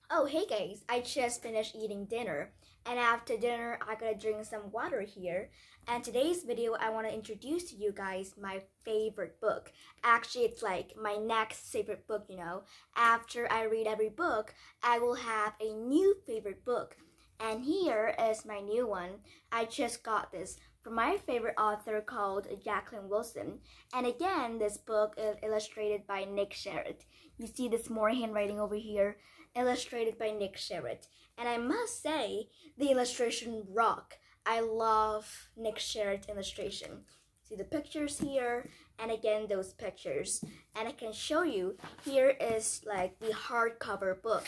Oh, hey guys, I just finished eating dinner, and after dinner, I gotta drink some water here. And today's video, I want to introduce to you guys my favorite book. Actually, it's like my next favorite book, you know. After I read every book, I will have a new favorite book. And here is my new one. I just got this from my favorite author called Jacqueline Wilson. And again, this book is illustrated by Nick Sherritt. You see this more handwriting over here, illustrated by Nick Sherritt. And I must say, the illustration rock. I love Nick Sherritt's illustration. See the pictures here, and again those pictures. And I can show you, here is like the hardcover book.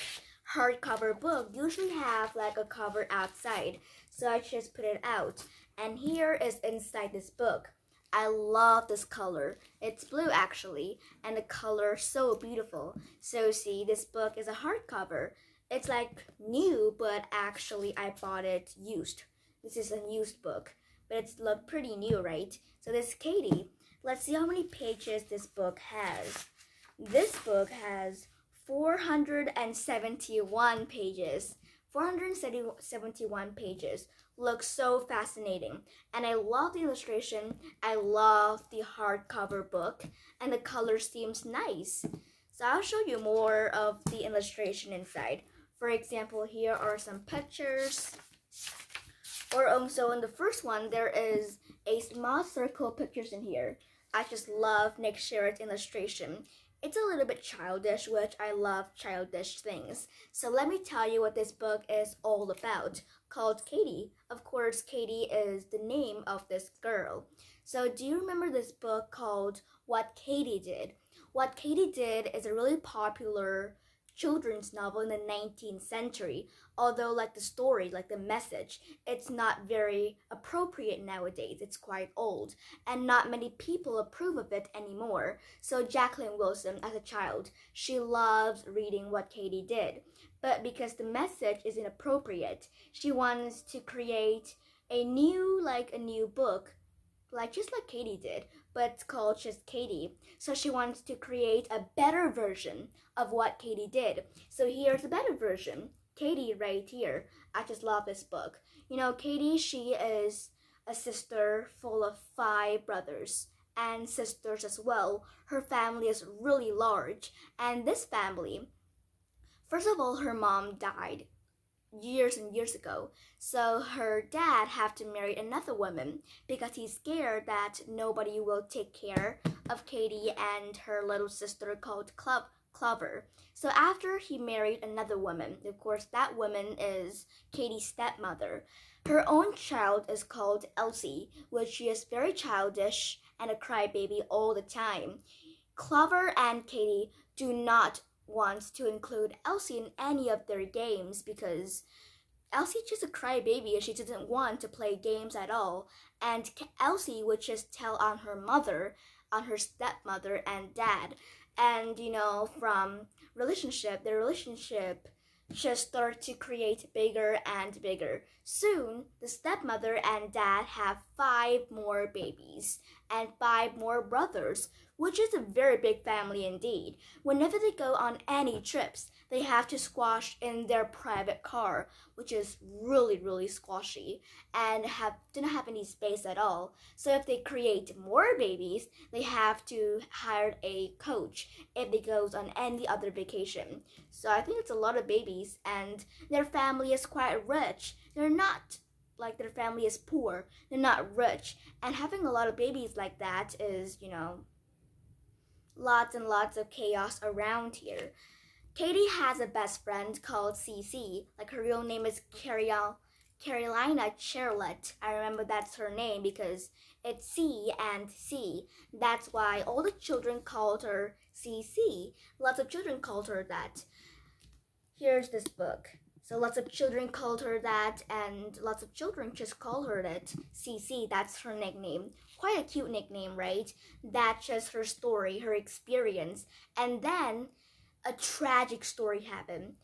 Hardcover book usually have like a cover outside, so I just put it out. And here is inside this book. I love this color. It's blue actually, and the color is so beautiful. So see, this book is a hardcover. It's like new, but actually I bought it used. This is a used book, but it's look pretty new, right? So this is Katy. Let's see how many pages this book has. This book has 471 pages. 471 pages. Looks so fascinating, and I love the illustration. I love the hardcover book, and the color seems nice. So I'll show you more of the illustration inside. For example, here are some pictures. Or also in the first one, there is a small circle pictures in here. I just love Nick Sherritt's illustration. It's a little bit childish, which I love childish things. So let me tell you what this book is all about, called Katy. Of course, Katy is the name of this girl. So do you remember this book called What Katy Did? What Katy Did is a really popular children's novel in the 19th century, although like the story, like the message, it's not very appropriate nowadays. It's quite old, and not many people approve of it anymore. So Jacqueline Wilson, as a child, she loves reading What Katy Did, but because the message is inappropriate, she wants to create a new book, just like Katy did, but it's called just Katy. So she wants to create a better version of what Katy did. So here's a better version. Katy right here. I just love this book. You know, Katy, she is a sister full of 5 brothers and sisters as well. Her family is really large. And this family, first of all, her mom died years and years ago, so her dad have to marry another woman because he's scared that nobody will take care of Katy and her little sister called Clover. So after he married another woman, of course that woman is Katy's stepmother. Her own child is called Elsie, which is very childish and a crybaby all the time. Clover and Katy do not wants to include Elsie in any of their games because Elsie's just a crybaby and she doesn't want to play games at all. And Elsie would just tell on her mother, on her stepmother and dad. And you know, from their relationship just start to create bigger and bigger. Soon, the stepmother and dad have 5 more babies and 5 more brothers, which is a very big family indeed. Whenever they go on any trips, they have to squash in their private car, which is really, really squashy, and didn't have any space at all. So if they create more babies, they have to hire a coach if they goes on any other vacation. So I think it's a lot of babies, and their family is quite rich. They're not like their family is poor. They're not rich, and having a lot of babies like that is, you know, lots and lots of chaos around here. Katy has a best friend called Cece. Like her real name is Carolina Charlotte. I remember that's her name because it's C and C. That's why all the children called her CC. Lots of children called her that. Here's this book. So lots of children called her that, and lots of children just call her that. CC, that's her nickname. Quite a cute nickname, right? That's just her story, her experience. And then a tragic story happened.